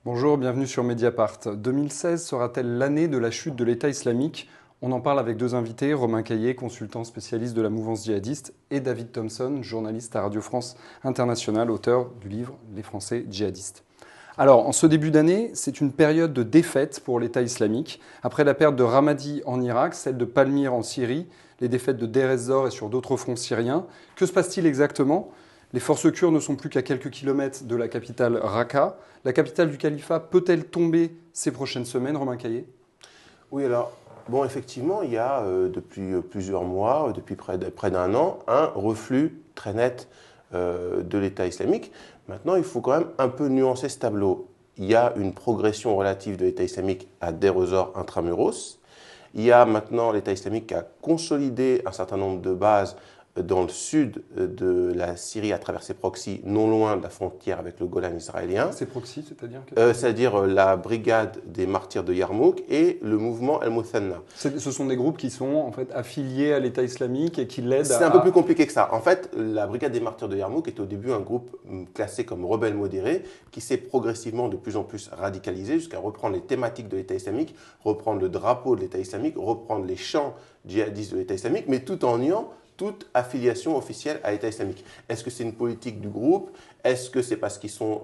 Bonjour, bienvenue sur Mediapart. 2016 sera-t-elle l'année de la chute de l'État islamique? On en parle avec deux invités, Romain Caillé, consultant spécialiste de la mouvance djihadiste, et David Thompson, journaliste à Radio France Internationale, auteur du livre Les Français djihadistes. Alors, en ce début d'année, c'est une période de défaite pour l'État islamique. Après la perte de Ramadi en Irak, celle de Palmyre en Syrie, les défaites de Deir ez-Zor et sur d'autres fronts syriens, que se passe-t-il exactement? Les forces kurdes ne sont plus qu'à quelques kilomètres de la capitale Raqqa. La capitale du califat peut-elle tomber ces prochaines semaines, Romain Caillé? Oui, alors, bon, effectivement, il y a depuis plusieurs mois, depuis près d'un an, un reflux très net de l'État islamique. Maintenant, il faut quand même un peu nuancer ce tableau. Il y a une progression relative de l'État islamique à Deir ez-Zor intramuros. Il y a maintenant l'État islamique qui a consolidé un certain nombre de bases dans le sud de la Syrie à travers ses proxys, non loin de la frontière avec le Golan israélien. Ces proxys, c'est-à-dire C'est-à-dire la brigade des martyrs de Yarmouk et le mouvement Al-Muthanna. Ce sont des groupes qui sont en fait affiliés à l'État islamique et qui l'aident C'est un peu plus compliqué que ça. En fait, la brigade des martyrs de Yarmouk était au début un groupe classé comme rebelle modéré qui s'est progressivement de plus en plus radicalisé jusqu'à reprendre les thématiques de l'État islamique, reprendre le drapeau de l'État islamique, reprendre les chants djihadistes de l'État islamique, mais tout en niant toute affiliation officielle à l'État islamique. Est-ce que c'est une politique du groupe? Est-ce que c'est parce qu'ils sont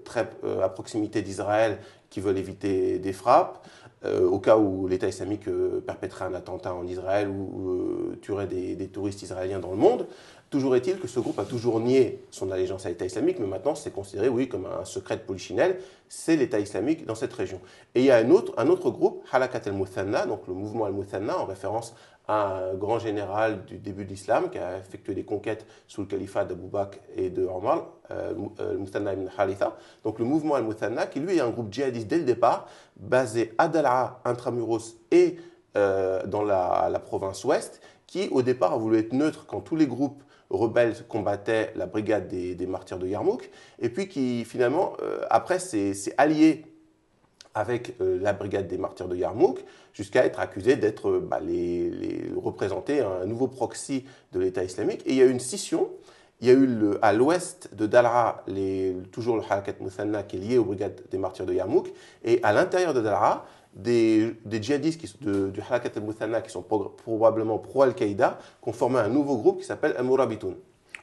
très à proximité d'Israël qu'ils veulent éviter des frappes au cas où l'État islamique perpétrerait un attentat en Israël ou tuerait des touristes israéliens dans le monde? Toujours est-il que ce groupe a toujours nié son allégeance à l'État islamique, mais maintenant c'est considéré, oui, comme un secret de polichinelle, c'est l'État islamique dans cette région. Et il y a un autre groupe, Halakat al-Muthanna, donc le mouvement al-Muthanna, en référence à un grand général du début de l'islam qui a effectué des conquêtes sous le califat d'Abu Bakr et de Omar, al-Muthanna ibn Halitha. Donc le mouvement al-Muthanna, qui lui est un groupe djihadiste dès le départ, basé à Dal'a, intramuros, et dans la province ouest, qui au départ a voulu être neutre quand tous les groupes rebelles combattaient la brigade des martyrs de Yarmouk, et puis qui finalement, après, s'est allié avec la brigade des martyrs de Yarmouk, jusqu'à être accusé d'être représenter un nouveau proxy de l'État islamique. Et il y a eu une scission. Il y a eu à l'ouest de Dal'a, toujours le Halakat Muthanna qui est lié aux brigades des martyrs de Yarmouk, et à l'intérieur de Dal'a, des djihadistes du Halakat al-Muthanna qui sont probablement pro-Al-Qaïda, qui ont formé un nouveau groupe qui s'appelle Al-Murabitoun.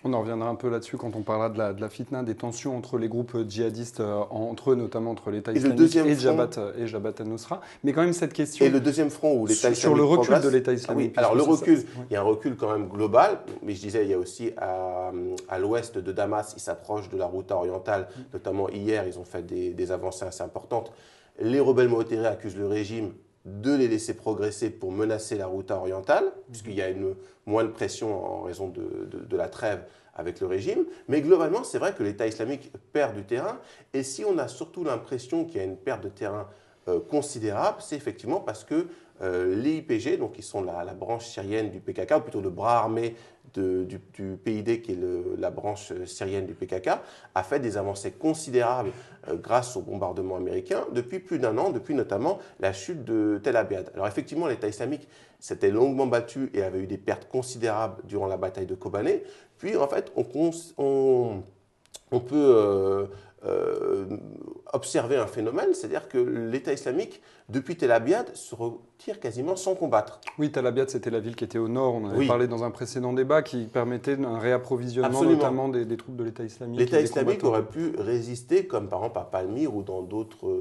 On en reviendra un peu là-dessus quand on parlera de la fitna, des tensions entre les groupes djihadistes, entre eux, notamment entre l'État islamique et Jabhat al-Nusra. Mais quand même cette question... Et le deuxième front où l'État islamique sur le recul de l'État islamique. Ah oui, alors le recul, il y a un recul quand même global, mais je disais, il y a aussi à l'ouest de Damas, ils s'approchent de la route orientale, notamment hier, ils ont fait des avancées assez importantes. Les rebelles modérés accusent le régime de les laisser progresser pour menacer la route orientale, puisqu'il y a moins de pression en raison de la trêve avec le régime. Mais globalement, c'est vrai que l'État islamique perd du terrain. Et si on a surtout l'impression qu'il y a une perte de terrain considérable, c'est effectivement parce que les IPG, donc qui sont la branche syrienne du PKK, ou plutôt le bras armé du PID, qui est la branche syrienne du PKK, a fait des avancées considérables grâce aux bombardements américains depuis plus d'un an, depuis notamment la chute de Tel Abyad. Alors effectivement, l'État islamique s'était longuement battu et avait eu des pertes considérables durant la bataille de Kobané. Puis en fait, on peut observer un phénomène, c'est-à-dire que l'État islamique, depuis Tel Abyad, se retire quasiment sans combattre. Oui, Tel Abyad, c'était la ville qui était au nord. On en avait parlé dans un précédent débat qui permettait un réapprovisionnement notamment des troupes de l'État islamique. L'État islamique aurait pu résister, comme par exemple à Palmyre ou dans d'autres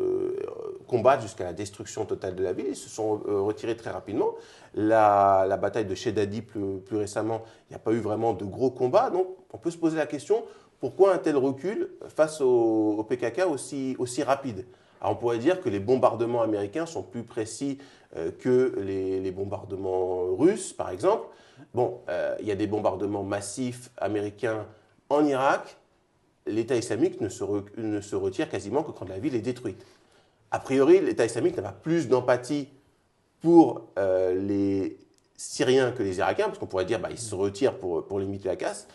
combats jusqu'à la destruction totale de la ville. Ils se sont retirés très rapidement. La bataille de Shedadi, plus récemment, il n'y a pas eu vraiment de gros combats. Donc, on peut se poser la question, pourquoi un tel recul face au PKK aussi rapide? Alors on pourrait dire que les bombardements américains sont plus précis que les bombardements russes, par exemple. Bon, il y a des bombardements massifs américains en Irak. L'État islamique ne se retire quasiment que quand la ville est détruite. A priori, l'État islamique n'a pas plus d'empathie pour les Syriens que les Irakiens, parce qu'on pourrait dire qu'ils se retirent pour limiter la casse.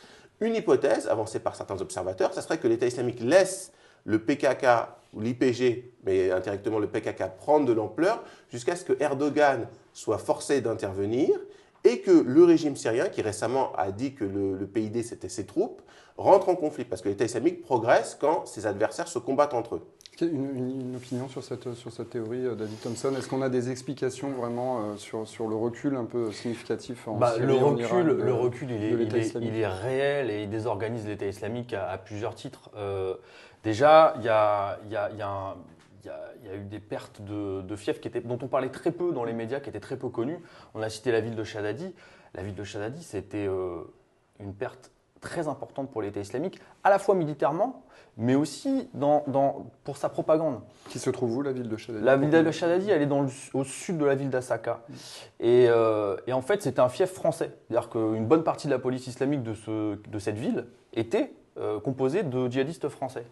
Une hypothèse avancée par certains observateurs, ce serait que l'État islamique laisse le PKK ou l'IPG, mais indirectement le PKK, prendre de l'ampleur jusqu'à ce que Erdogan soit forcé d'intervenir et que le régime syrien, qui récemment a dit que le PID c'était ses troupes, rentre en conflit parce que l'État islamique progresse quand ses adversaires se combattent entre eux. Une opinion sur cette théorie, David Thompson? Est-ce qu'on a des explications vraiment sur le recul un peu significatif en Syrie, le en Irak, recul, islamique? il est réel et il désorganise l'État islamique à plusieurs titres. Déjà, il y a eu des pertes de fiefs dont on parlait très peu dans les médias, qui étaient très peu connues. On a cité la ville de Shadadi. La ville de Shadadi, c'était une perte très importante pour l'État islamique, à la fois militairement, mais aussi pour sa propagande. Qui se trouve où, la ville de Shadadi? La ville de Shadadi, elle est au sud de la ville d'Asaka. Et en fait, c'était un fief français. C'est-à-dire qu'une bonne partie de la police islamique de cette ville était composée de djihadistes français.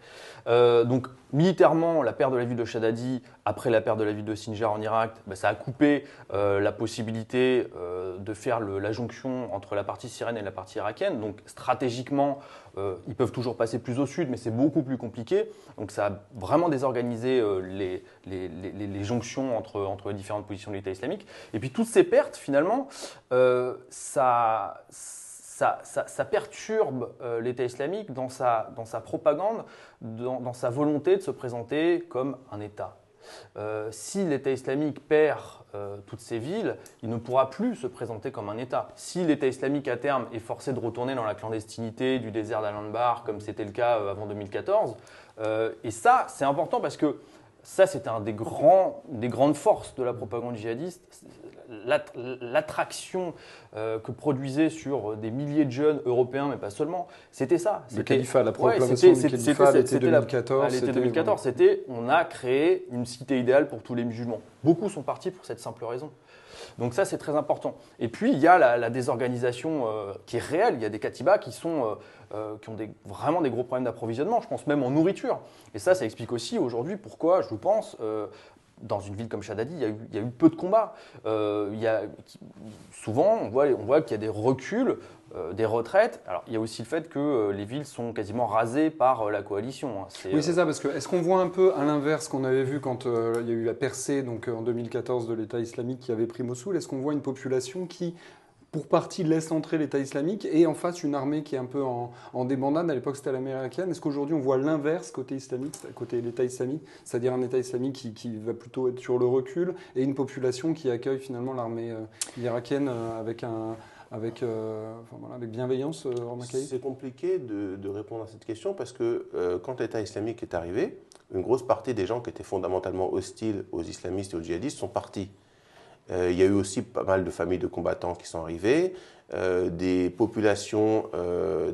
Donc, militairement, la perte de la ville de Shadadi, après la perte de la ville de Sinjar en Irak, ça a coupé la possibilité de faire la jonction entre la partie syrienne et la partie irakienne. Donc, stratégiquement, ils peuvent toujours passer plus au sud, mais c'est beaucoup plus compliqué. Donc, ça a vraiment désorganisé les jonctions entre les différentes positions de l'État islamique. Et puis, toutes ces pertes, finalement, ça perturbe l'État islamique dans sa propagande, dans sa volonté de se présenter comme un État. Si l'État islamique perd toutes ces villes, il ne pourra plus se présenter comme un État. Si l'État islamique, à terme, est forcé de retourner dans la clandestinité du désert d'Al-Anbar, comme c'était le cas avant 2014, et ça, c'est important parce que ça, c'était un des grandes forces de la propagande djihadiste, l'attraction que produisait sur des milliers de jeunes européens, mais pas seulement, c'était ça. Le califat, la proclamation du califat à l'été 2014. L'été 2014, c'était on a créé une cité idéale pour tous les musulmans. Beaucoup sont partis pour cette simple raison. Donc ça, c'est très important. Et puis, il y a la désorganisation qui est réelle. Il y a des katibas qui ont vraiment des gros problèmes d'approvisionnement, je pense même en nourriture. Et ça explique aussi aujourd'hui pourquoi, je pense, dans une ville comme Shadadi, il y a eu peu de combats. Souvent, on voit qu'il y a des reculs, des retraites. Alors, il y a aussi le fait que les villes sont quasiment rasées par la coalition. Oui, c'est ça, parce que est-ce qu'on voit un peu à l'inverse qu'on avait vu quand il y a eu la percée donc, en 2014 de l'État islamique qui avait pris Mossoul? Est-ce qu'on voit une population qui, pour partie, laisse entrer l'État islamique et en face une armée qui est un peu en débandade? À l'époque, c'était l'armée irakienne. Est-ce qu'aujourd'hui, on voit l'inverse côté islamique, côté l'État islamique, c'est-à-dire un État islamique qui va plutôt être sur le recul et une population qui accueille finalement l'armée irakienne avec bienveillance, Romain Caillé? C'est compliqué de répondre à cette question parce que quand l'État islamique est arrivé, une grosse partie des gens qui étaient fondamentalement hostiles aux islamistes et aux djihadistes sont partis. Il y a eu aussi pas mal de familles de combattants qui sont arrivées, des populations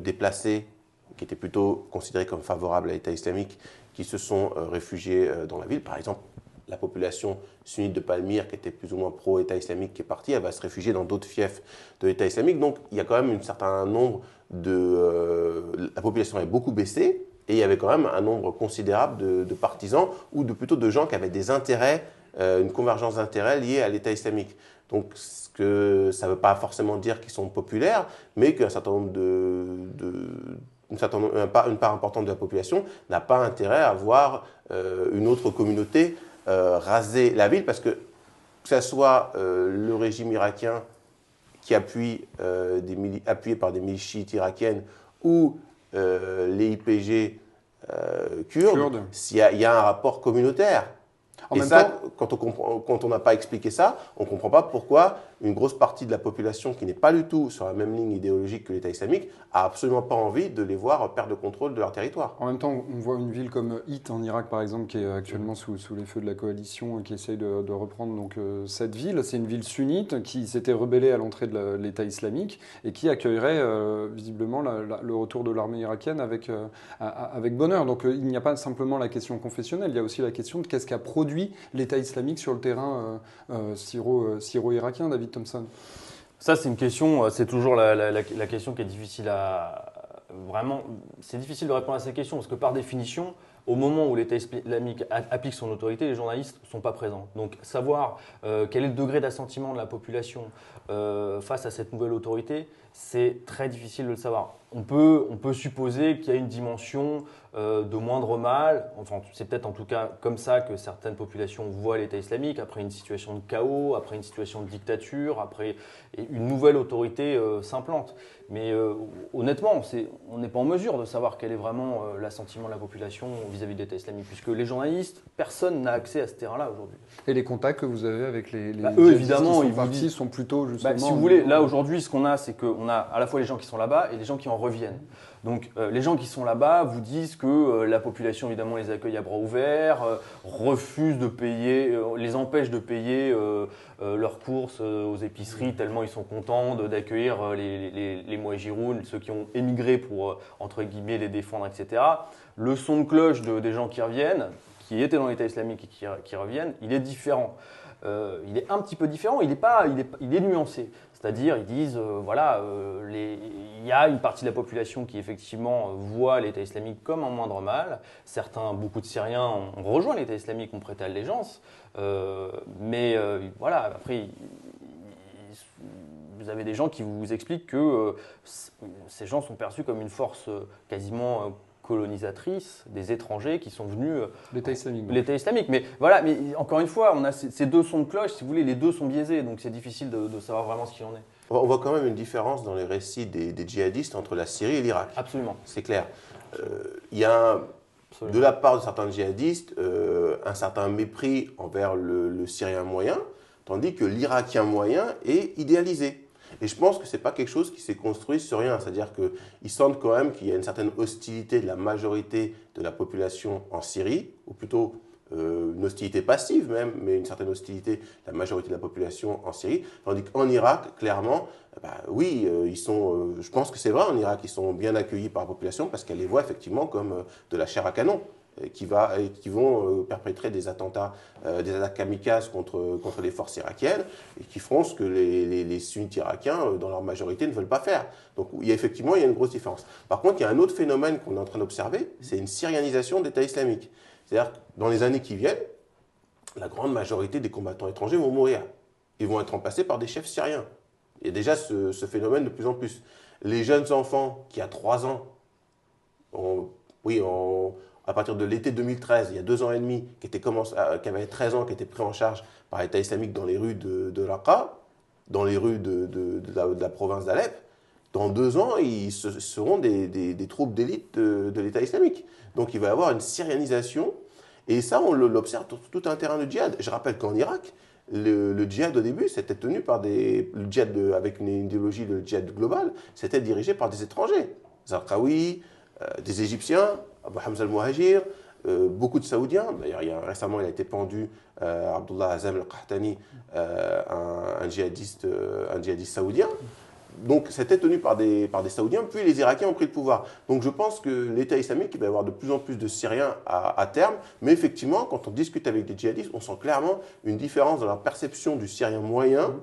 déplacées qui étaient plutôt considérées comme favorables à l'État islamique qui se sont réfugiées dans la ville. Par exemple, la population sunnite de Palmyre, qui était plus ou moins pro-État islamique, qui est partie, elle va se réfugier dans d'autres fiefs de l'État islamique. Donc, il y a quand même un certain nombre la population est beaucoup baissée, et il y avait quand même un nombre considérable de partisans, ou plutôt de gens qui avaient des intérêts, une convergence d'intérêts liée à l'État islamique. Donc, ça ne veut pas forcément dire qu'ils sont populaires, mais qu'un certain nombre une part importante de la population n'a pas intérêt à voir une autre communauté raser la ville, parce que ce soit le régime irakien qui appuyé par des milices chiites irakiennes ou les YPG kurdes, il y a un rapport communautaire. Et ça, quand on n'a pas expliqué ça, on ne comprend pas pourquoi une grosse partie de la population qui n'est pas du tout sur la même ligne idéologique que l'État islamique a absolument pas envie de les voir perdre le contrôle de leur territoire. En même temps, on voit une ville comme It en Irak, par exemple, qui est actuellement sous les feux de la coalition et qui essaye de reprendre donc, cette ville. C'est une ville sunnite qui s'était rebellée à l'entrée de l'État islamique et qui accueillerait visiblement le retour de l'armée irakienne avec bonheur. Donc il n'y a pas simplement la question confessionnelle, il y a aussi la question de qu'est-ce qu'a produit l'État islamique sur le terrain syro-irakien, David Thompson. Ça, c'est une question, c'est toujours la question qui est difficile à... Vraiment, c'est difficile de répondre à cette question parce que par définition, au moment où l'État islamique applique son autorité, les journalistes ne sont pas présents. Donc savoir quel est le degré d'assentiment de la population face à cette nouvelle autorité, c'est très difficile de le savoir. on peut supposer qu'il y a une dimension de moindre mal. Enfin, c'est peut-être en tout cas comme ça que certaines populations voient l'État islamique, après une situation de chaos, après une situation de dictature, après une nouvelle autorité s'implante. Mais honnêtement, on n'est pas en mesure de savoir quel est vraiment l'assentiment de la population vis-à-vis de l'État islamique, puisque les journalistes, personne n'a accès à ce terrain-là aujourd'hui. Et les contacts que vous avez avec les eux, évidemment, qui sont partis sont plutôt justement… si vous voulez, là aujourd'hui, ce qu'on a, c'est qu'on a à la fois les gens qui sont là-bas et les gens qui en reviennent. Donc les gens qui sont là-bas vous disent que la population évidemment les accueille à bras ouverts, refuse de payer, les empêche de payer leurs courses aux épiceries tellement ils sont contents d'accueillir les Mouajiroun, ceux qui ont émigré pour entre guillemets les défendre, etc. Le son de cloche des gens qui reviennent, qui étaient dans l'État islamique et qui reviennent, il est différent. Il est un petit peu différent, il est nuancé. C'est-à-dire, ils disent, il y a une partie de la population qui effectivement voit l'État islamique comme un moindre mal. Beaucoup de Syriens ont rejoint l'État islamique, ont prêté allégeance. Après, vous avez des gens qui vous expliquent que ces gens sont perçus comme une force quasiment colonisatrice des étrangers qui sont venus… L'État islamique. L'État islamique. Mais voilà, mais encore une fois, on a ces deux sons de cloche, si vous voulez, les deux sont biaisés, donc c'est difficile de savoir vraiment ce qu'il en est. On voit quand même une différence dans les récits des djihadistes entre la Syrie et l'Irak. Absolument. C'est clair. Il y a, de la part de certains djihadistes, un certain mépris envers le Syrien moyen, tandis que l'Irakien moyen est idéalisé. Et je pense que ce n'est pas quelque chose qui s'est construit sur rien. C'est-à-dire qu'ils sentent quand même qu'il y a une certaine hostilité de la majorité de la population en Syrie, ou plutôt une hostilité passive même, mais une certaine hostilité de la majorité de la population en Syrie. Tandis qu'en Irak, clairement, je pense que c'est vrai, en Irak, ils sont bien accueillis par la population parce qu'elle les voit effectivement comme de la chair à canon. Qui vont perpétrer des attentats, des attaques kamikazes contre les forces irakiennes et qui feront ce que les sunnites irakiens, dans leur majorité, ne veulent pas faire. Donc il y a une grosse différence. Par contre, il y a un autre phénomène qu'on est en train d'observer, c'est une syrianisation de l'État islamique. C'est-à-dire que dans les années qui viennent, la grande majorité des combattants étrangers vont mourir. Ils vont être remplacés par des chefs syriens. Il y a déjà ce phénomène de plus en plus. Les jeunes enfants qui, à 3 ans, à partir de l'été 2013, il y a 2 ans et demi, qui avaient 13 ans, qui étaient pris en charge par l'État islamique dans les rues de Raqqa, dans les rues de la province d'Alep, dans 2 ans, ils seront des troupes d'élite de l'État islamique. Donc il va y avoir une syrianisation, et ça, on l'observe sur tout un terrain de djihad. Je rappelle qu'en Irak, le djihad au début, c'était tenu par le djihad avec une idéologie de djihad global, c'était dirigé par des étrangers. Zarqawi, des Égyptiens, Abu Hamza al-Muhajir, beaucoup de Saoudiens. D'ailleurs, récemment, il a été pendu Abdullah Azam al-Qahtani, un djihadiste saoudien. Donc, c'était tenu par des Saoudiens, puis les Irakiens ont pris le pouvoir. Donc, je pense que l'État islamique, il va y avoir de plus en plus de Syriens à terme. Mais effectivement, quand on discute avec des djihadistes, on sent clairement une différence dans la perception du Syrien moyen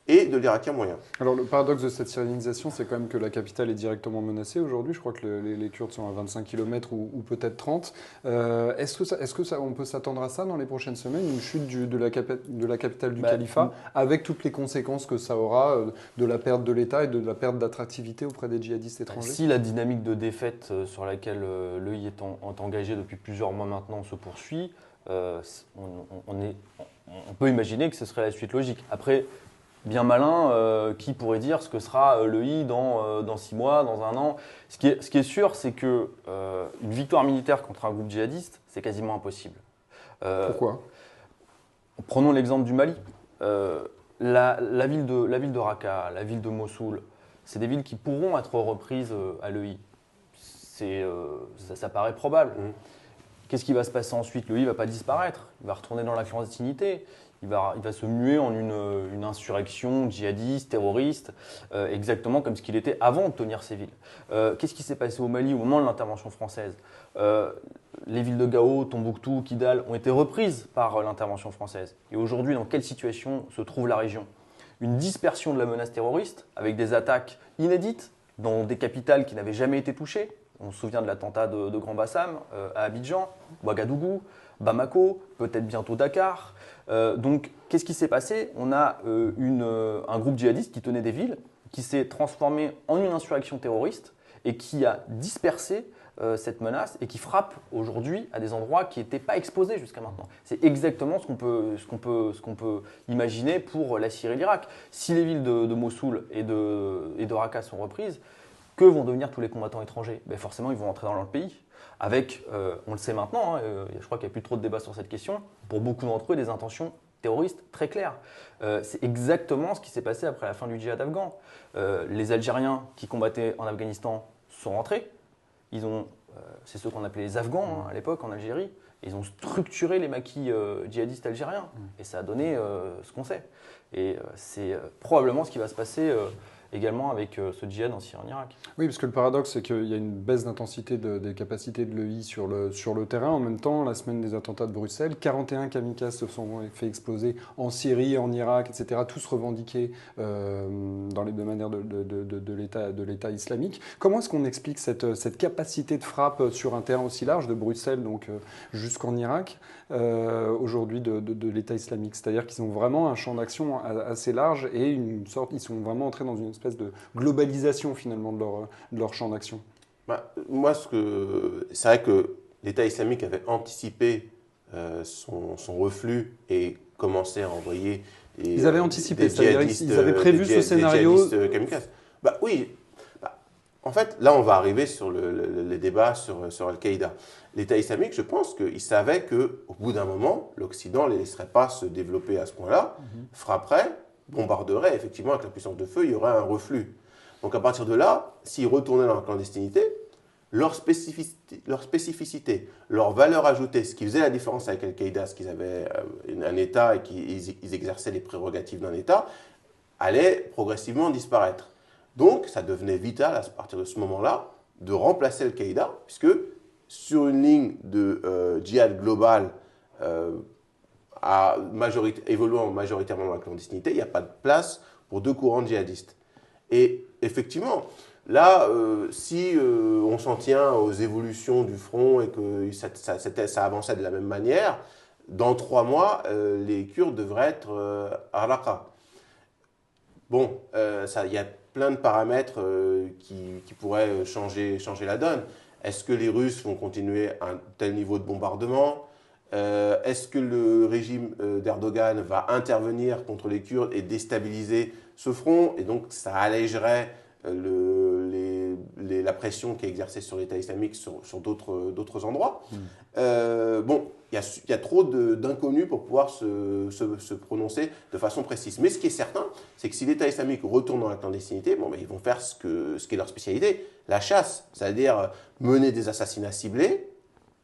et de l'Irakien moyen. Alors le paradoxe de cette syrianisation, c'est quand même que la capitale est directement menacée aujourd'hui. Je crois que les Kurdes sont à 25 km ou peut-être 30. Est-ce que on peut s'attendre à ça dans les prochaines semaines, une chute de la capitale du califat, avec toutes les conséquences que ça aura de la perte de l'État et de la perte d'attractivité auprès des djihadistes étrangers? Si la dynamique de défaite sur laquelle l'EI est engagé depuis plusieurs mois maintenant se poursuit, on peut imaginer que ce serait la suite logique. Après, bien malin, qui pourrait dire ce que sera l'EI dans 6 mois, dans 1 an. Ce qui est sûr, c'est qu'une victoire militaire contre un groupe djihadiste, c'est quasiment impossible. Pourquoi? Prenons l'exemple du Mali. La ville de Raqqa, la ville de Mossoul, c'est des villes qui pourront être reprises à l'EI. Ça paraît probable. Qu'est-ce qui va se passer ensuite? L'EI ne va pas disparaître, il va retourner dans la clandestinité. Il va se muer en une insurrection djihadiste, terroriste, exactement comme ce qu'il était avant de tenir ces villes. Qu'est-ce qui s'est passé au Mali au moment de l'intervention française? Les villes de Gao, Tombouctou, Kidal ont été reprises par l'intervention française. Et aujourd'hui, dans quelle situation se trouve la région? Une dispersion de la menace terroriste, avec des attaques inédites dans des capitales qui n'avaient jamais été touchées. On se souvient de l'attentat de Grand Bassam à Abidjan, Ouagadougou, Bamako, peut-être bientôt Dakar. Donc, qu'est-ce qui s'est passé? On a un groupe djihadiste qui tenait des villes, qui s'est transformé en une insurrection terroriste et qui a dispersé cette menace et qui frappe aujourd'hui à des endroits qui n'étaient pas exposés jusqu'à maintenant. C'est exactement ce qu'on peut imaginer pour la Syrie et l'Irak. Si les villes de Mossoul et de Raqqa sont reprises, que vont devenir tous les combattants étrangers? Ben forcément, ils vont entrer dans leur pays. Avec, on le sait maintenant, je crois qu'il n'y a plus trop de débat sur cette question, pour beaucoup d'entre eux, des intentions terroristes très claires. C'est exactement ce qui s'est passé après la fin du djihad afghan. Les Algériens qui combattaient en Afghanistan sont rentrés. C'est ceux qu'on appelait les Afghans à l'époque en Algérie. Ils ont structuré les maquis djihadistes algériens. Et ça a donné ce qu'on sait. Et c'est probablement ce qui va se passer également avec ce djihad en Syrie et en Irak. Oui, parce que le paradoxe, c'est qu'il y a une baisse d'intensité des capacités de l'EI sur le terrain. En même temps, la semaine des attentats de Bruxelles, 41 kamikazes se sont fait exploser en Syrie, en Irak, etc., tous revendiqués dans les deux manières de l'État islamique. Comment est-ce qu'on explique cette capacité de frappe sur un terrain aussi large, de Bruxelles donc jusqu'en Irak, aujourd'hui de l'État islamique? C'est-à-dire qu'ils ont vraiment un champ d'action assez large et ils sont vraiment entrés dans une espèce de globalisation finalement de leur champ d'action. Moi, c'est vrai que l'État islamique avait anticipé son reflux et commençait à envoyer ils avaient anticipé, c'est-à-dire ils avaient prévu ce scénario. Kamikazes. Oui. En fait, là, on va arriver sur les débats sur Al-Qaïda. L'État islamique, je pense qu'il savait qu'au bout d'un moment, l'Occident ne les laisserait pas se développer à ce point-là, frapperait, bombarderait, effectivement, avec la puissance de feu, il y aurait un reflux. Donc à partir de là, s'ils retournaient dans la clandestinité, leur spécificité, leur valeur ajoutée, ce qui faisait la différence avec Al-Qaïda, ce qu'ils avaient un État et qu'ils exerçaient les prérogatives d'un État, allait progressivement disparaître. Donc ça devenait vital à partir de ce moment-là de remplacer Al-Qaïda, puisque sur une ligne de djihad global évoluant majoritairement dans la clandestinité, il n'y a pas de place pour deux courants djihadistes. Et effectivement, là, si on s'en tient aux évolutions du front et que ça avançait de la même manière, dans 3 mois, les Kurdes devraient être à Raqqa. Bon, il y a plein de paramètres qui pourraient changer la donne. Est-ce que les Russes vont continuer un tel niveau de bombardement ? Est-ce que le régime d'Erdogan va intervenir contre les Kurdes et déstabiliser ce front? Et donc, ça allégerait la pression qui est exercée sur l'État islamique sur d'autres endroits. Bon, il y a trop d'inconnus pour pouvoir se prononcer de façon précise. Mais ce qui est certain, c'est que si l'État islamique retourne dans la clandestinité, ils vont faire ce qui est leur spécialité, la chasse, c'est-à-dire mener des assassinats ciblés,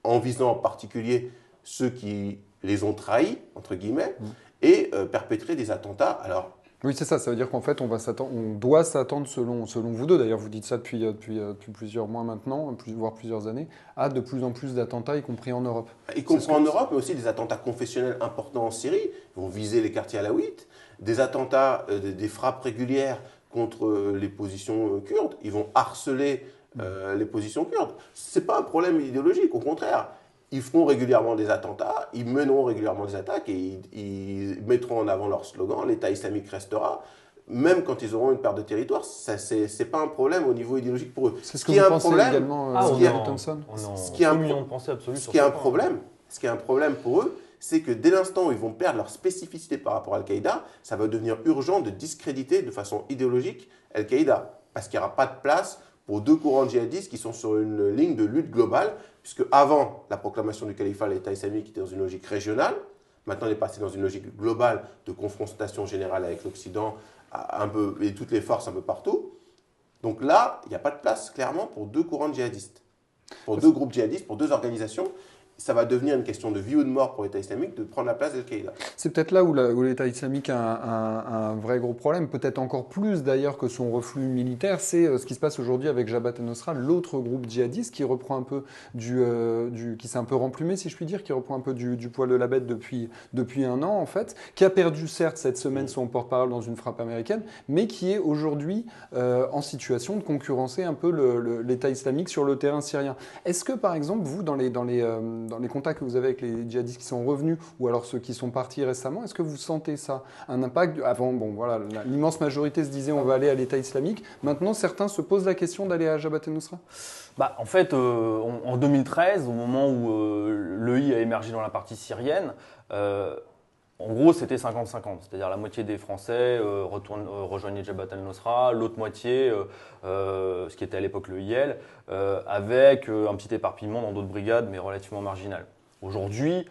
en visant en particulier ceux qui les ont trahis, entre guillemets, et perpétrer des attentats. Alors, oui, c'est ça. Ça veut dire qu'en fait, on doit s'attendre, selon vous deux, d'ailleurs, vous dites ça depuis plusieurs mois maintenant, voire plusieurs années, à de plus en plus d'attentats, y compris en Europe. Y compris en Europe, mais aussi des attentats confessionnels importants en Syrie. Ils vont viser les quartiers alaouites. Des attentats, des frappes régulières contre les positions kurdes. Ils vont harceler les positions kurdes. Ce n'est pas un problème idéologique, au contraire. Ils feront régulièrement des attentats, ils mèneront régulièrement des attaques et ils mettront en avant leur slogan « l'État islamique restera ». Même quand ils auront une perte de territoire, ce n'est pas un problème au niveau idéologique pour eux. C'est ce que vous pensez également, David Thompson. Ce qui est un problème pour eux, c'est que dès l'instant où ils vont perdre leur spécificité par rapport à Al-Qaïda, ça va devenir urgent de discréditer de façon idéologique Al-Qaïda. Parce qu'il n'y aura pas de place pour deux courants djihadistes qui sont sur une ligne de lutte globale, puisque avant la proclamation du califat, l'État islamique était dans une logique régionale. Maintenant, il est passé dans une logique globale de confrontation générale avec l'Occident et toutes les forces un peu partout. Donc là, il n'y a pas de place, clairement, pour deux courants djihadistes, pour deux groupes djihadistes, pour deux organisations. Ça va devenir une question de vie ou de mort pour l'État islamique de prendre la place d'Al-Qaïda. C'est peut-être là où l'État islamique a un vrai gros problème, peut-être encore plus d'ailleurs que son reflux militaire, c'est ce qui se passe aujourd'hui avec Jabhat al-Nusra, l'autre groupe djihadiste qui reprend un peu qui s'est un peu remplumé, si je puis dire, qui reprend un peu du poil de la bête depuis un an en fait, qui a perdu certes cette semaine son porte-parole dans une frappe américaine, mais qui est aujourd'hui en situation de concurrencer un peu l'État islamique sur le terrain syrien. Est-ce que par exemple vous, dans dans les contacts que vous avez avec les djihadistes qui sont revenus ou alors ceux qui sont partis récemment, est-ce que vous sentez ça, un impact? Avant, bon, voilà, l'immense majorité se disait on va aller à l'État islamique. Maintenant, certains se posent la question d'aller à Jabhat el-Nusra? En fait, en 2013, au moment où l'EI a émergé dans la partie syrienne, en gros, c'était 50-50, c'est-à-dire la moitié des Français rejoignaient Jabhat al-Nusra, l'autre moitié, ce qui était à l'époque le IL, avec un petit éparpillement dans d'autres brigades, mais relativement marginal. Aujourd'hui,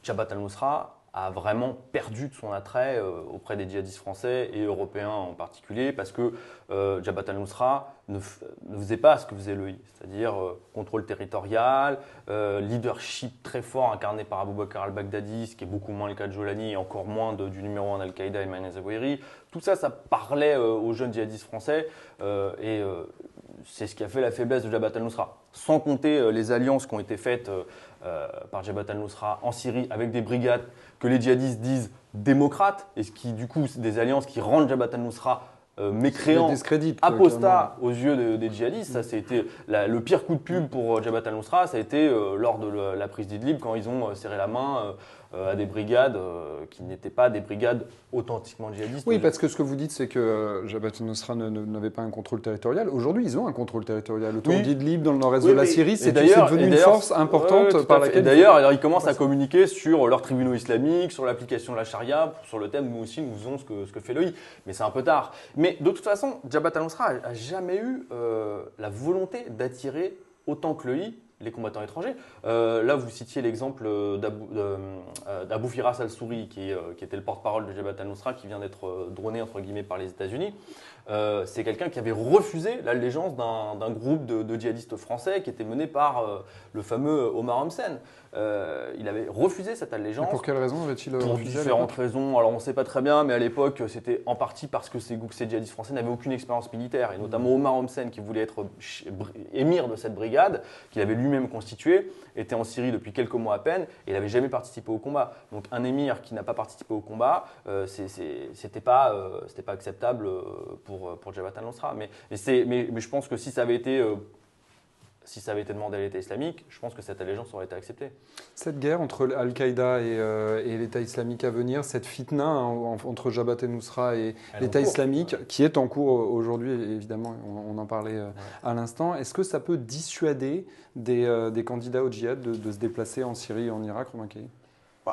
Jabhat al-Nusra a vraiment perdu de son attrait auprès des djihadistes français et européens en particulier, parce que Jabhat al-Nusra ne faisait pas ce que faisait l'EI, c'est-à-dire contrôle territorial, leadership très fort incarné par Abou Bakr al-Baghdadi, ce qui est beaucoup moins le cas de Jolani et encore moins du numéro 1 d'Al-Qaïda, Ayman Zawahiri. Tout ça, ça parlait aux jeunes djihadistes français et c'est ce qui a fait la faiblesse de Jabhat al-Nusra. Sans compter les alliances qui ont été faites par Jabhat al-Nusra en Syrie avec des brigades que les djihadistes disent démocrates, et ce qui, du coup, c'est des alliances qui rendent Jabhat al-Nusra mécréant, apostat aux yeux des djihadistes. Ça, c'était le pire coup de pub pour Jabhat al-Nusra, ça a été lors de la prise d'Idlib, quand ils ont serré la main à des brigades qui n'étaient pas des brigades authentiquement djihadistes. Oui, parce que ce que vous dites, c'est que Jabhat al-Nusra n'avait pas un contrôle territorial. Aujourd'hui, ils ont un contrôle territorial. Autour d'Idlib, dans le nord-est de la Syrie, c'est devenu une force importante par laquelle... Et d'ailleurs, ils commencent à communiquer sur leurs tribunaux islamiques, sur l'application de la charia, sur le thème, nous aussi, nous faisons ce que fait l'EI. Mais c'est un peu tard. Mais de toute façon, Jabhat al-Nusra n'a jamais eu la volonté d'attirer autant que l'EI les combattants étrangers. Là, vous citiez l'exemple d'Abou Firas al-Souri, qui était le porte-parole de Jabhat al-Nusra, qui vient d'être droné, entre guillemets, par les États-Unis. C'est quelqu'un qui avait refusé l'allégeance d'un groupe de djihadistes français qui était mené par le fameux Omar Homsen. Il avait refusé cette allégeance. Et pour quelle raison avait-il refusé? Pour différentes raisons. Alors on ne sait pas très bien, mais à l'époque, c'était en partie parce que ces djihadistes français n'avaient aucune expérience militaire, et notamment Omar Homsen, qui voulait être émir de cette brigade, qu'il avait lui-même constituée, était en Syrie depuis quelques mois à peine, et il n'avait jamais participé au combat. Donc un émir qui n'a pas participé au combat, c'était pas acceptable pour Jabhat al-Nusra. Mais je pense que si ça avait été demandé à l'État islamique, je pense que cette allégeance aurait été acceptée. Cette guerre entre Al-Qaïda et l'État islamique à venir, cette fitna entre Jabhat el-Nusra et l'État islamique, qui est en cours aujourd'hui, évidemment, on en parlait à l'instant, est-ce que ça peut dissuader des candidats au djihad de se déplacer en Syrie et en Irak, Romain Caillé?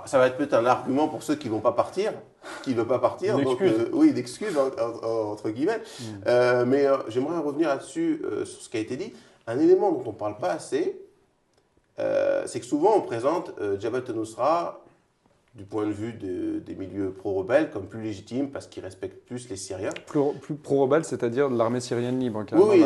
Ça va être peut-être un argument pour ceux qui ne vont pas partir, qui ne veulent pas partir. Une excuse. Oui, une excuse, entre guillemets. Mais j'aimerais revenir là-dessus, sur ce qui a été dit. Un élément dont on ne parle pas assez, c'est que souvent on présente Jabhat al-Nusra, du point de vue des milieux pro-rebelles, comme plus légitime parce qu'ils respectent plus les Syriens. Plus pro-rebelle, c'est-à-dire l'armée syrienne libre. Oui,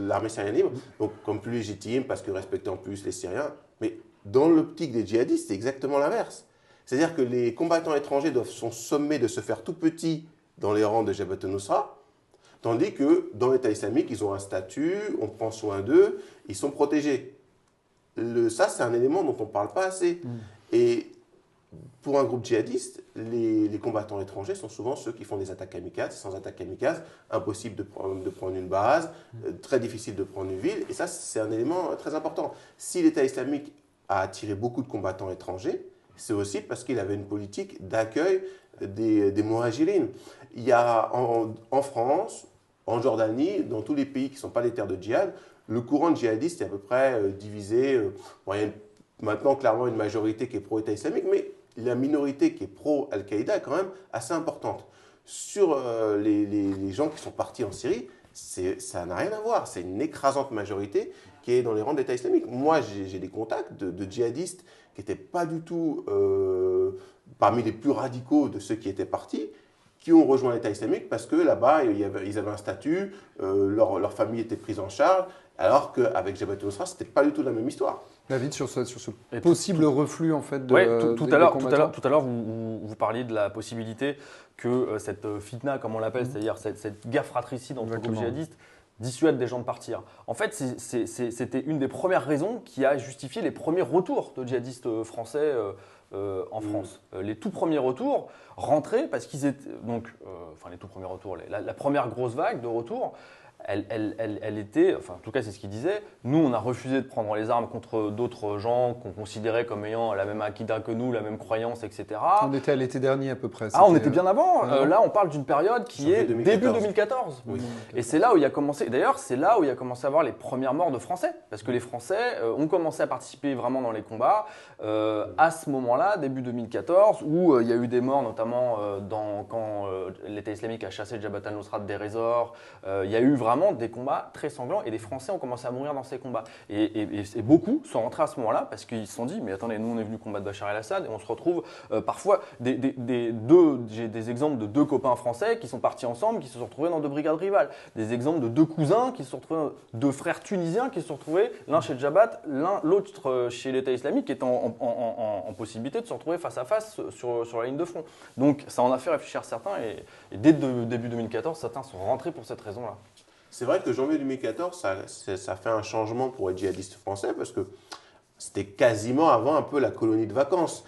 l'armée syrienne libre, donc comme plus légitime parce que respectant plus les Syriens. Mais dans l'optique des djihadistes, c'est exactement l'inverse. C'est-à-dire que les combattants étrangers sont sommés de se faire tout petits dans les rangs de Jabhat al-Nusra, tandis que dans l'État islamique, ils ont un statut, on prend soin d'eux, ils sont protégés. Ça, c'est un élément dont on ne parle pas assez. Et pour un groupe djihadiste, les combattants étrangers sont souvent ceux qui font des attaques kamikazes. Sans attaque kamikaze, impossible de prendre une base, très difficile de prendre une ville. Et ça, c'est un élément très important. Si l'État islamique a attiré beaucoup de combattants étrangers, c'est aussi parce qu'il avait une politique d'accueil des muhajirines. Il y a en France, en Jordanie, dans tous les pays qui ne sont pas les terres de djihad, le courant djihadiste est à peu près divisé. Il y a maintenant clairement une majorité qui est pro-État islamique, mais la minorité qui est pro-Al-Qaïda est quand même assez importante. Sur les gens qui sont partis en Syrie, ça n'a rien à voir. C'est une écrasante majorité qui est dans les rangs de l'État islamique. Moi, j'ai des contacts de djihadistes qui n'étaient pas du tout parmi les plus radicaux de ceux qui étaient partis, qui ont rejoint l'État islamique parce que là-bas, ils avaient un statut, leur famille était prise en charge, alors qu'avec Jabhat al-Nusra, ce n'était pas du tout la même histoire. David, sur ce possible reflux en fait tout à l'heure, vous parliez de la possibilité que cette fitna, comme on l'appelle, c'est-à-dire cette guerre fratricide entre groupes djihadistes, dissuade des gens de partir. En fait, c'était une des premières raisons qui a justifié les premiers retours de djihadistes français en France. Les tout premiers retours rentraient parce qu'ils étaient... les tout premiers retours, la première grosse vague de retour elle était, enfin en tout cas c'est ce qu'il disait, nous on a refusé de prendre les armes contre d'autres gens qu'on considérait comme ayant la même akida que nous, la même croyance, etc. On était à l'été dernier à peu près. Ah, on était bien avant. non. Là, on parle d'une période qui Janvier est 2014. début 2014. Oui. Et c'est là où il a commencé. D'ailleurs, c'est là où il a commencé à avoir les premières morts de Français, parce que les Français ont commencé à participer vraiment dans les combats à ce moment-là, début 2014, où il y a eu des morts, notamment quand l'État islamique a chassé Jabhat al-Nusra de Deir ez-Zor. Il y a eu vraiment des combats très sanglants, et des Français ont commencé à mourir dans ces combats. Et beaucoup sont rentrés à ce moment-là parce qu'ils se sont dit, mais attendez, nous on est venus combattre Bachar el-Assad, et on se retrouve parfois j'ai des exemples de 2 copains français qui sont partis ensemble, qui se sont retrouvés dans 2 brigades rivales. Des exemples de 2 cousins qui se sont retrouvés, 2 frères tunisiens qui se sont retrouvés, l'un chez Jabhat, l'autre chez l'État islamique, qui est en possibilité de se retrouver face à face sur la ligne de front. Donc ça en a fait réfléchir certains, et dès début 2014, certains sont rentrés pour cette raison-là. C'est vrai que janvier 2014, ça fait un changement pour les djihadistes français parce que c'était quasiment avant un peu la colonie de vacances.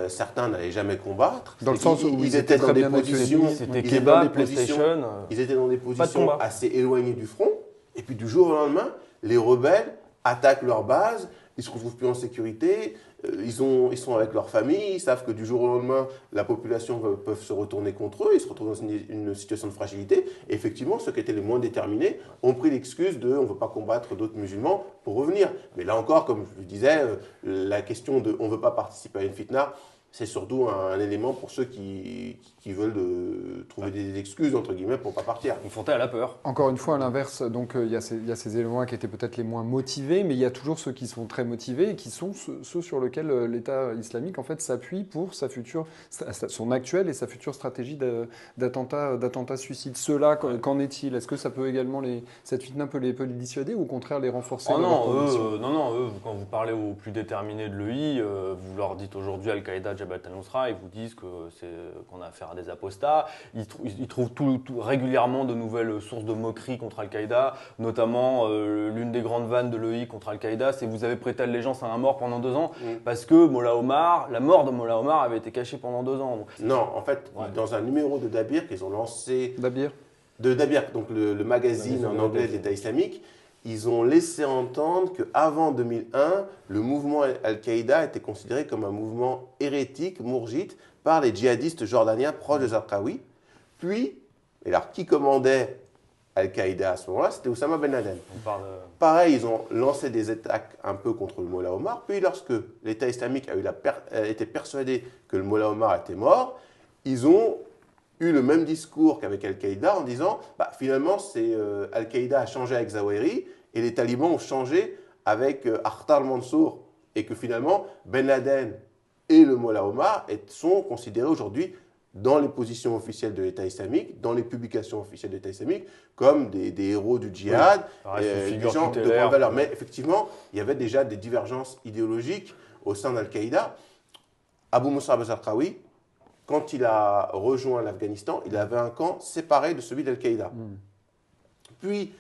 Certains n'allaient jamais combattre. Dans le sens où ils étaient dans des positions, C'était ils étaient dans kebab, des positions, PlayStation. ils étaient dans des positions combat. assez éloignées du front. Et puis du jour au lendemain, les rebelles attaquent leur base, ils se retrouvent plus en sécurité. Ils sont avec leur famille, ils savent que du jour au lendemain, la population peut se retourner contre eux, ils se retrouvent dans une situation de fragilité. Et effectivement, ceux qui étaient les moins déterminés ont pris l'excuse de on ne veut pas combattre d'autres musulmans pour revenir. Mais là encore, comme je le disais, la question de on ne veut pas participer à une fitna, c'est surtout un élément pour ceux qui veulent trouver des excuses, entre guillemets, pour ne pas partir. Confrontés à la peur. Encore une fois, à l'inverse, donc il y a ces éléments qui étaient peut-être les moins motivés, mais il y a toujours ceux qui sont très motivés et qui sont ceux sur lesquels l'État islamique en fait s'appuie pour son actuelle et sa future stratégie d'attentat suicide. Ceux-là, qu'en est-il? Est-ce que ça peut également cette fitna peut les dissuader ou au contraire les renforcer? Oh non, eux, quand vous parlez aux plus déterminés de l'EI, vous leur dites aujourd'hui Al-Qaïda, Jabhat al-Nusra, ils vous disent qu'on a affaire à des apostats. Ils trouvent régulièrement de nouvelles sources de moqueries contre Al-Qaïda, notamment l'une des grandes vannes de l'EI contre Al-Qaïda, c'est vous avez prêté allégeance à un mort pendant 2 ans parce que la mort de Mollah Omar avait été cachée pendant 2 ans. Donc, non, en fait, dans un numéro de Dabir qu'ils ont lancé... Dabir, donc le magazine en anglais de l'État islamique, ils ont laissé entendre qu'avant 2001, le mouvement Al-Qaïda était considéré comme un mouvement hérétique, mourjite, par les djihadistes jordaniens proches de Zarqawi. Puis, et alors qui commandait Al-Qaïda à ce moment-là? C'était Oussama Ben Laden. Pareil, ils ont lancé des attaques un peu contre le Mollah Omar. Puis lorsque l'État islamique a été persuadé que le Mollah Omar était mort, ils ont eu le même discours qu'avec Al-Qaïda en disant finalement Al-Qaïda a changé avec Zawahiri et les talibans ont changé avec Akhtar Mansour et que finalement Ben Laden et le Mollah Omar sont considérés aujourd'hui dans les positions officielles de l'État islamique, dans les publications officielles de l'État islamique, comme des héros du djihad, des gens de grande valeur. Mais effectivement, il y avait déjà des divergences idéologiques au sein d'Al-Qaïda. Abu Mus'ab al-Zarqawi, quand il a rejoint l'Afghanistan, il avait un camp séparé de celui d'Al-Qaïda. Puis,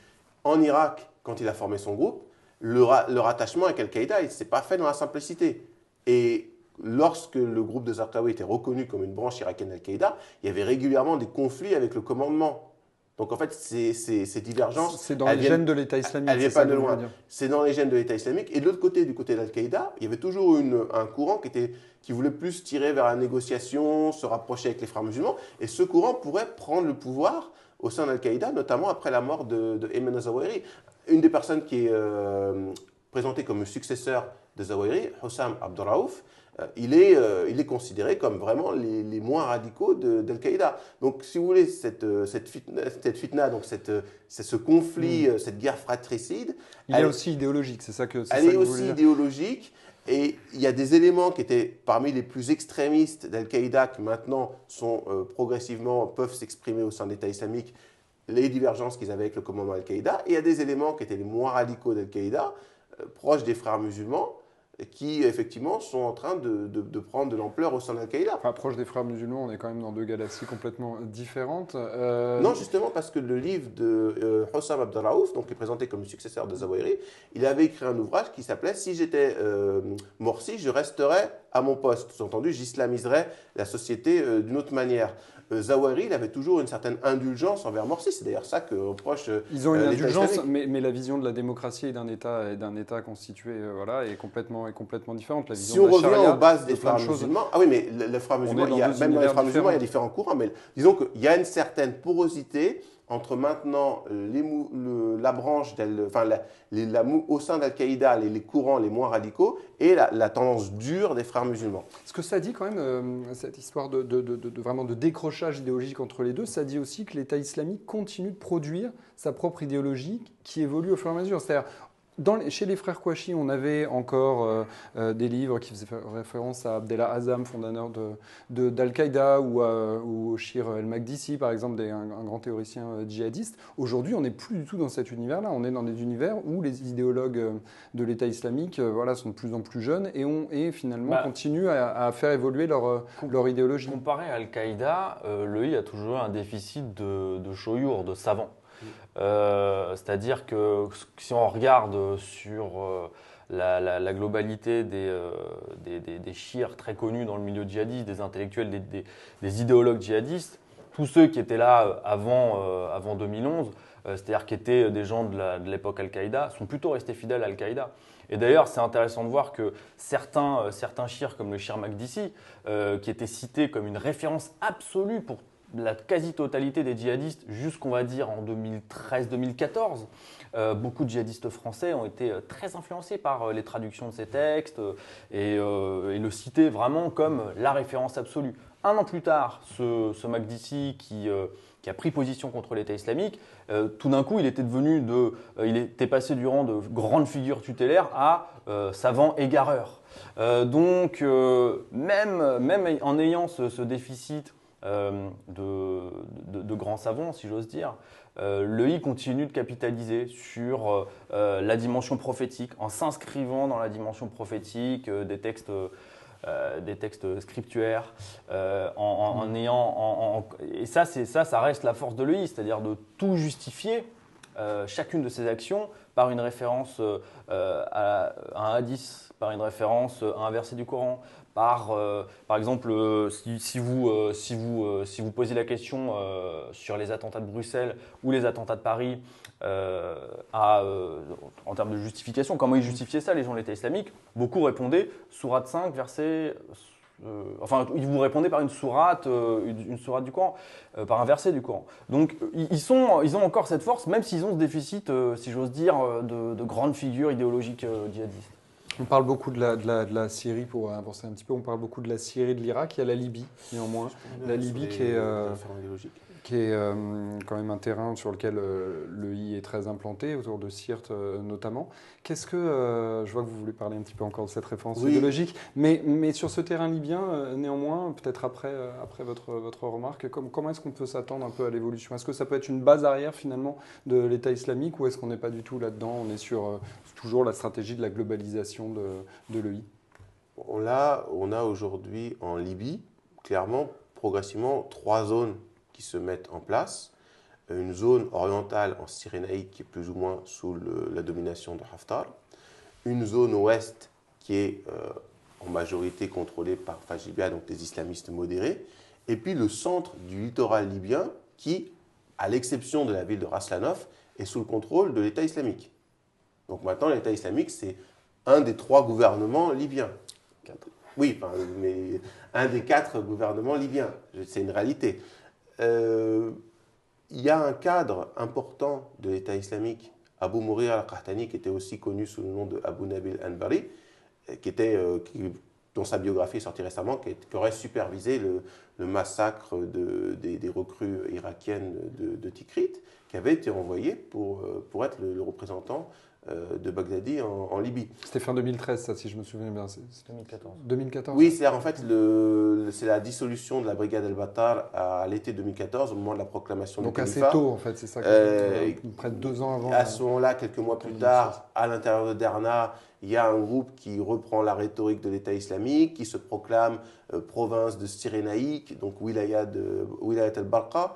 en Irak, quand il a formé son groupe, le rattachement avec Al-Qaïda, il ne s'est pas fait dans la simplicité. Et lorsque le groupe de Zarqawi était reconnu comme une branche irakienne d'Al-Qaïda, il y avait régulièrement des conflits avec le commandement. Donc en fait, ces divergences... C'est dans les gènes de l'État islamique. Elles ne viennent pas de loin. C'est dans les gènes de l'État islamique. Et de l'autre côté, du côté d'Al-Qaïda, il y avait toujours un courant qui voulait plus tirer vers la négociation, se rapprocher avec les frères musulmans. Et ce courant pourrait prendre le pouvoir au sein d'Al-Qaïda, notamment après la mort de Ayman Zawahiri. Une des personnes qui est présentée comme le successeur de Zawahiri, Hussam Abdurraouf, il est considéré comme vraiment les moins radicaux d'Al-Qaïda. Donc, si vous voulez, cette fitna, donc ce conflit, cette guerre fratricide... Il est aussi idéologique, c'est ça que elle est aussi idéologique. Et il y a des éléments qui étaient parmi les plus extrémistes d'Al-Qaïda qui maintenant peuvent s'exprimer au sein de l'État islamique, les divergences qu'ils avaient avec le commandement Al-Qaïda. Et il y a des éléments qui étaient les moins radicaux d'Al-Qaïda, proches des frères musulmans, qui effectivement sont en train de prendre de l'ampleur au sein d'Al-Qaïda. Enfin, proche des frères musulmans, on est quand même dans 2 galaxies complètement différentes. Non, justement parce que le livre de Hussam Abdurraouf, donc qui est présenté comme le successeur de Zawahiri, il avait écrit un ouvrage qui s'appelait « Si j'étais Morsi, je resterais à mon poste. Sous-entendu, j'islamiserai la société d'une autre manière. Zawahiri, il avait toujours une certaine indulgence envers Morsi. C'est d'ailleurs ça que reproche Ils ont une l'État indulgence, islamique. mais la vision de la démocratie et d'un État constitué voilà, est complètement différente. La Si vision on de la revient charia, aux bases de des plein de frères choses. musulmans, ah oui, mais les frères musulmans, dans deux même dans les univers frères musulmans, il y a différents. différents courants, mais disons qu'il y a une certaine porosité entre maintenant la branche, au sein d'Al-Qaïda, les courants les moins radicaux, et la tendance dure des frères musulmans. Ce que ça dit quand même, cette histoire vraiment de décrochage idéologique entre les deux, ça dit aussi que l'État islamique continue de produire sa propre idéologie qui évolue au fur et à mesure. C'est-à-dire, chez les frères Kouachi, on avait encore des livres qui faisaient référence à Abdallah Azzam, fondateur d'Al-Qaïda, ou au Shir El-Makdisi, par exemple, un grand théoricien djihadiste. Aujourd'hui, on n'est plus du tout dans cet univers-là. On est dans des univers où les idéologues de l'État islamique sont de plus en plus jeunes et finalement continuent à faire évoluer leur idéologie. Comparé à Al-Qaïda, l'EI a toujours un déficit de shoyur, de savants. C'est-à-dire que si on regarde sur la globalité des chiites très connus dans le milieu djihadiste, des intellectuels, des idéologues djihadistes, tous ceux qui étaient là avant 2011, c'est-à-dire qui étaient des gens de l'époque Al-Qaïda, sont plutôt restés fidèles à Al-Qaïda. Et d'ailleurs, c'est intéressant de voir que certains chiites, comme le Shir Makdisi, qui était cité comme une référence absolue pour la quasi-totalité des djihadistes jusqu'on va dire en 2013-2014, beaucoup de djihadistes français ont été très influencés par les traductions de ces textes et le citaient vraiment comme la référence absolue. Un an plus tard, ce Makdisi qui a pris position contre l'État islamique, tout d'un coup il était passé du rang de grande figure tutélaire à savant égareur. Donc même en ayant ce déficit de grands savants, si j'ose dire, l'EI continue de capitaliser sur la dimension prophétique, en s'inscrivant dans la dimension prophétique des textes scriptuaires, et ça reste la force de l'EI, c'est-à-dire de tout justifier, chacune de ses actions, par une référence à un hadith, par une référence à un verset du Coran, par exemple, si vous posez la question sur les attentats de Bruxelles ou les attentats de Paris, en termes de justification, comment ils justifiaient ça, les gens de l'État islamique, beaucoup répondaient sourate 5, verset. Ils vous répondaient par une sourate du Coran, par un verset du Coran. Donc, ils ont encore cette force, même s'ils ont ce déficit, si j'ose dire, de grandes figures idéologiques djihadistes. On parle beaucoup de la Syrie, pour avancer un petit peu, on parle beaucoup de la Syrie et de l'Irak. Il y a la Libye, néanmoins. La Libye qui est quand même un terrain sur lequel l'EI est très implanté, autour de Sirte notamment. Qu'est-ce que, je vois que vous voulez parler un petit peu encore de cette référence idéologique, mais sur ce terrain libyen, néanmoins, peut-être après votre remarque, comment est-ce qu'on peut s'attendre un peu à l'évolution? Est-ce que ça peut être une base arrière finalement de l'État islamique, ou est-ce qu'on n'est pas du tout là-dedans? On est sur toujours la stratégie de la globalisation de l'EI. On a aujourd'hui en Libye, clairement, progressivement, 3 zones qui se mettent en place. Une zone orientale en Cyrénaïque qui est plus ou moins sous la domination de Haftar. Une zone ouest qui est en majorité contrôlée par Fajibia, donc des islamistes modérés. Et puis le centre du littoral libyen qui, à l'exception de la ville de Raslanov, est sous le contrôle de l'État islamique. Donc maintenant, l'État islamique, c'est un des 3 gouvernements libyens. 4. Oui, mais un des 4 gouvernements libyens. C'est une réalité. Il y a un cadre important de l'État islamique, Abu Mourir al-Qahtani, qui était aussi connu sous le nom de Abu Nabil Anbari, dont sa biographie est sortie récemment, qui aurait supervisé le massacre des recrues irakiennes de Tikrit, qui avait été envoyé pour être le représentant de Baghdadi en Libye. C'était fin 2013, ça, si je me souviens bien. C'est 2014. 2014. Oui, c'est en fait c'est la dissolution de la brigade El-Batar à l'été 2014, au moment de la proclamation du califat. Donc assez tôt, en fait, c'est ça, près de 2 ans avant. À ce moment-là, quelques mois plus tard, à l'intérieur de Derna, il y a un groupe qui reprend la rhétorique de l'État islamique, qui se proclame province de Cyrénaïque, donc Wilayat el-Barqa,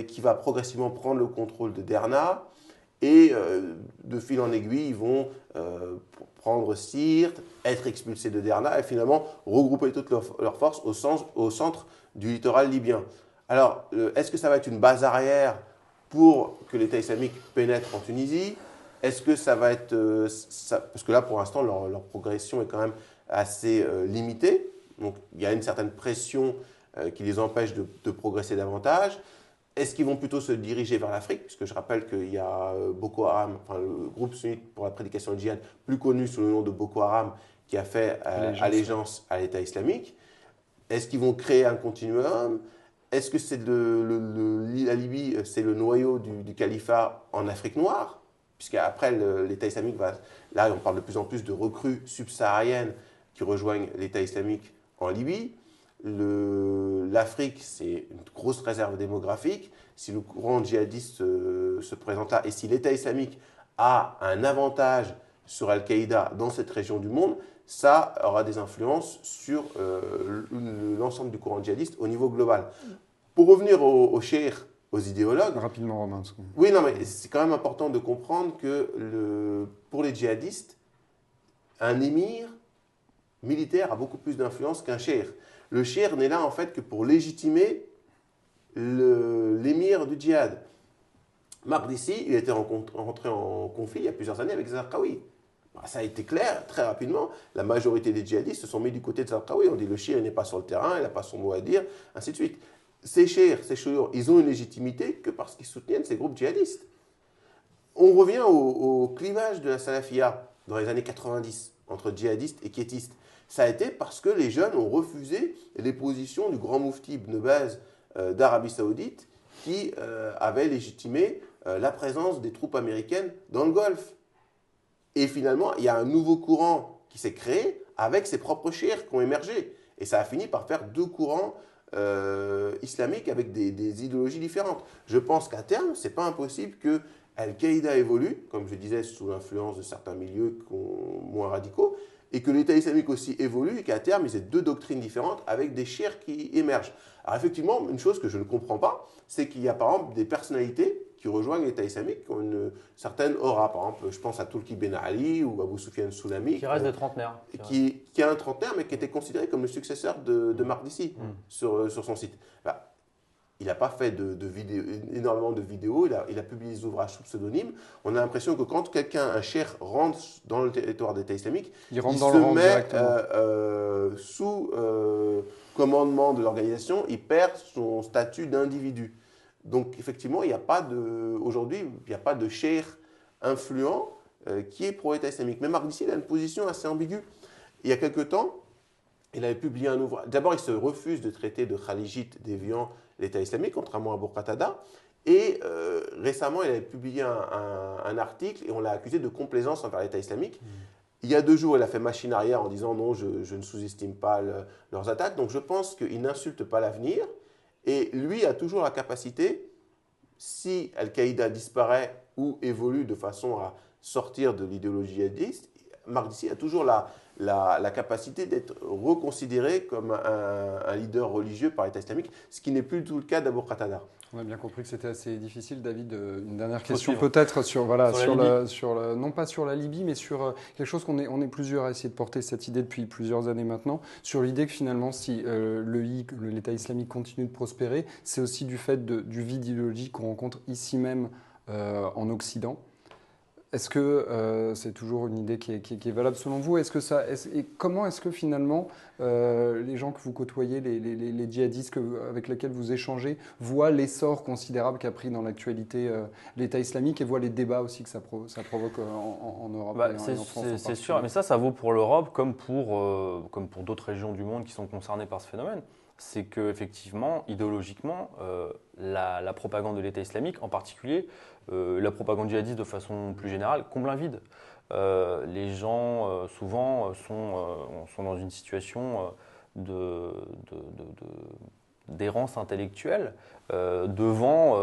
qui va progressivement prendre le contrôle de Derna. Et de fil en aiguille, ils vont prendre Sirte, être expulsés de Derna et finalement regrouper toutes leurs forces au centre du littoral libyen. Alors, est-ce que ça va être une base arrière pour que l'État islamique pénètre en Tunisie? Est-ce que ça va être... parce que là, pour l'instant, leur progression est quand même assez limitée. Donc, il y a une certaine pression qui les empêche de progresser davantage. Est-ce qu'ils vont plutôt se diriger vers l'Afrique? Puisque je rappelle qu'il y a Boko Haram, enfin, le groupe sunnite pour la prédication du djihad, plus connu sous le nom de Boko Haram, qui a fait allégeance à l'État islamique. Est-ce qu'ils vont créer un continuum? Est-ce que c'est la Libye, c'est le noyau du califat en Afrique noire? Puisqu'après, l'État islamique va... Là, on parle de plus en plus de recrues subsahariennes qui rejoignent l'État islamique en Libye. L'Afrique, c'est une grosse réserve démographique. Si le courant djihadiste se présente là et si l'État islamique a un avantage sur Al-Qaïda dans cette région du monde, ça aura des influences sur l'ensemble du courant djihadiste au niveau global. Pour revenir aux cheikh, aux idéologues... Rapidement, Romain. Oui, non, mais c'est quand même important de comprendre que pour les djihadistes, un émir militaire a beaucoup plus d'influence qu'un cheikh. Le cheikh n'est là en fait que pour légitimer l'émir du djihad. Maqdisi, il était rentré en conflit il y a plusieurs années avec Zarqawi. Ça a été clair très rapidement. La majorité des djihadistes se sont mis du côté de Zarqawi. On dit le cheikh n'est pas sur le terrain, il n'a pas son mot à dire, ainsi de suite. Ces cheikhs, ces chouyours, ils ont une légitimité que parce qu'ils soutiennent ces groupes djihadistes. On revient au clivage de la salafia dans les années 90 entre djihadistes et quiétistes. Ça a été parce que les jeunes ont refusé les positions du grand moufti Ibn Baz d'Arabie Saoudite qui avait légitimé la présence des troupes américaines dans le Golfe. Et finalement, il y a un nouveau courant qui s'est créé avec ses propres cheikhs qui ont émergé. Et ça a fini par faire deux courants islamiques avec des idéologies différentes. Je pense qu'à terme, ce n'est pas impossible que Al-Qaïda évolue, comme je disais, sous l'influence de certains milieux moins radicaux, et que l'État islamique aussi évolue et qu'à terme, ils aient deux doctrines différentes avec des cheikhs qui émergent. Alors effectivement, une chose que je ne comprends pas, c'est qu'il y a par exemple des personnalités qui rejoignent l'État islamique, qui ont une certaine aura. Par exemple, je pense à Tulki Ben Ali ou Abou Soufiane Soulami. Qui reste des trentenaires. Qui est un trentenaire, mais qui était considéré comme le successeur de Maqdisi sur son site. Bah, il n'a pas fait énormément de vidéos, il a publié des ouvrages sous pseudonyme. On a l'impression que quand un cheikh rentre dans le territoire d'État islamique, il se met sous commandement de l'organisation, il perd son statut d'individu. Donc effectivement, aujourd'hui, il n'y a pas de cheikh influent qui est pro-État islamique. Mais Maqdisi, il a une position assez ambiguë. Il y a quelque temps, il avait publié un ouvrage. D'abord, il se refuse de traiter de khalijite déviant l'État islamique, contrairement à Abu Qatada. Et récemment, il avait publié un article et on l'a accusé de complaisance envers l'État islamique. Il y a 2 jours, il a fait machine arrière en disant non, je ne sous-estime pas leurs attaques. Donc je pense qu'il n'insulte pas l'avenir. Et lui a toujours la capacité, si Al-Qaïda disparaît ou évolue de façon à sortir de l'idéologie djihadiste, Maqdisi a toujours la capacité d'être reconsidéré comme un leader religieux par l'État islamique, ce qui n'est plus du tout le cas d'Abu Qatada. On a bien compris que c'était assez difficile. David, une dernière question peut-être non pas sur la Libye, mais sur quelque chose on est plusieurs à essayer de porter cette idée depuis plusieurs années maintenant, sur l'idée que finalement, si l'État islamique continue de prospérer, c'est aussi du fait du vide idéologique qu'on rencontre ici même en Occident. Est-ce que c'est toujours une idée qui est valable selon vous? Et comment est-ce que finalement les gens que vous côtoyez, les djihadistes avec lesquels vous échangez, voient l'essor considérable qu'a pris dans l'actualité l'État islamique et voient les débats aussi que ça provoque en Europe et en France? C'est sûr, mais ça vaut pour l'Europe comme pour d'autres régions du monde qui sont concernées par ce phénomène. C'est qu'effectivement, idéologiquement, la propagande de l'État islamique, en particulier la propagande djihadiste de façon plus générale, comble un vide. Les gens, souvent, sont dans une situation d'errance intellectuelle devant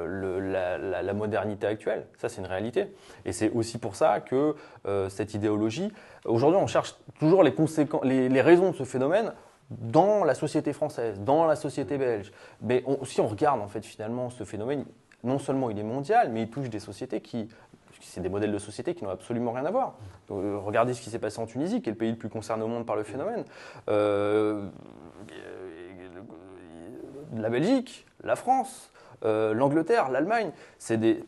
la modernité actuelle. Ça, c'est une réalité. Et c'est aussi pour ça que cette idéologie... Aujourd'hui, on cherche toujours les raisons de ce phénomène dans la société française, dans la société belge. Mais si on regarde en fait finalement ce phénomène, non seulement il est mondial, mais il touche des sociétés qui c'est des modèles de société qui n'ont absolument rien à voir. Regardez ce qui s'est passé en Tunisie, qui est le pays le plus concerné au monde par le phénomène. La Belgique, la France, l'Angleterre, l'Allemagne,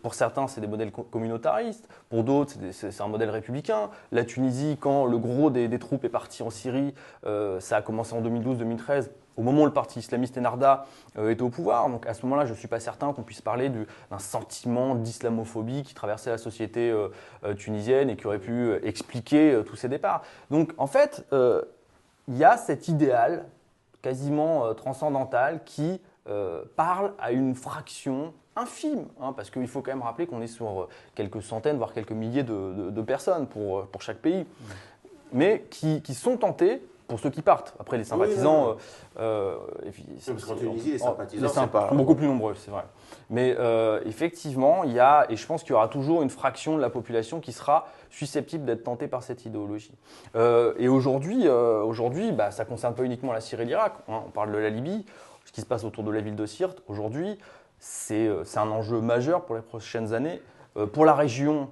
pour certains, c'est des modèles communautaristes, pour d'autres, c'est un modèle républicain. La Tunisie, quand le gros des troupes est parti en Syrie, ça a commencé en 2012-2013, au moment où le parti islamiste Ennahda était au pouvoir. Donc à ce moment-là, je ne suis pas certain qu'on puisse parler d'un sentiment d'islamophobie qui traversait la société tunisienne et qui aurait pu expliquer tous ces départs. Donc en fait, il y a cet idéal quasiment transcendantal qui parle à une fraction infime, parce qu'il faut quand même rappeler qu'on est sur quelques centaines, voire quelques milliers de personnes pour chaque pays, mais qui sont tentés, pour ceux qui partent. Après, les sympathisants... parce qu'en Tunisie, les sympathisants sont beaucoup plus nombreux, c'est vrai. Mais effectivement, il y a, et je pense qu'il y aura toujours une fraction de la population qui sera susceptible d'être tentée par cette idéologie. Et aujourd'hui, ça ne concerne pas uniquement la Syrie et l'Irak. On parle de la Libye. Ce qui se passe autour de la ville de Sirte, aujourd'hui, c'est un enjeu majeur pour les prochaines années, pour la région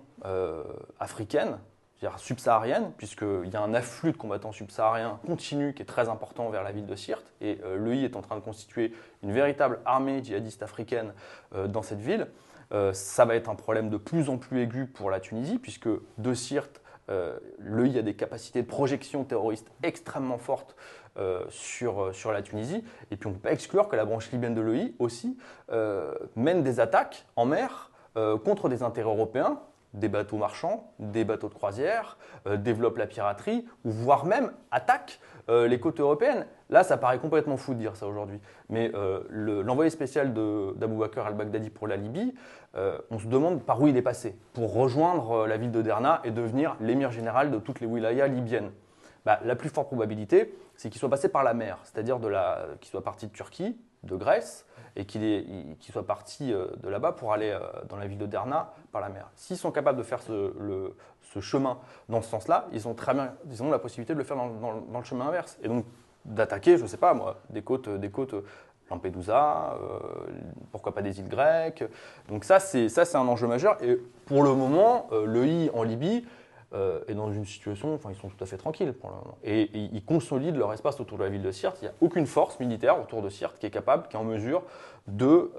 africaine, c'est-à-dire subsaharienne, puisqu'il y a un afflux de combattants subsahariens continu qui est très important vers la ville de Sirte, et l'EI est en train de constituer une véritable armée djihadiste africaine dans cette ville. Ça va être un problème de plus en plus aigu pour la Tunisie, puisque de Sirte, l'EI a des capacités de projection terroriste extrêmement fortes sur la Tunisie. Et puis on ne peut pas exclure que la branche libyenne de l'EI aussi mène des attaques en mer contre des intérêts européens, des bateaux marchands, des bateaux de croisière, développe la piraterie, ou voire même attaque les côtes européennes. Là, ça paraît complètement fou de dire ça aujourd'hui. Mais l'envoyé spécial d'Abou Bakr al-Baghdadi pour la Libye, on se demande par où il est passé pour rejoindre la ville de Derna et devenir l'émir général de toutes les wilayas libyennes. La plus forte probabilité, c'est qu'il soit passé par la mer, c'est-à-dire qu'il soit parti de Turquie, de Grèce, et qu'il soit parti de là-bas pour aller dans la ville de Derna par la mer. S'ils sont capables de faire ce chemin dans ce sens-là, ils ont la possibilité de le faire dans le chemin inverse. Et donc d'attaquer, je ne sais pas moi, des côtes Lampedusa, pourquoi pas des îles grecques. Donc ça, c'est un enjeu majeur. Et pour le moment, l'EI en Libye est dans une situation, ils sont tout à fait tranquilles pour le moment. Et ils consolident leur espace autour de la ville de Sirte. Il n'y a aucune force militaire autour de Sirte qui est en mesure de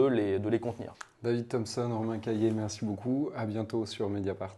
les contenir. David Thompson, Romain Caillé, merci beaucoup. À bientôt sur Mediapart.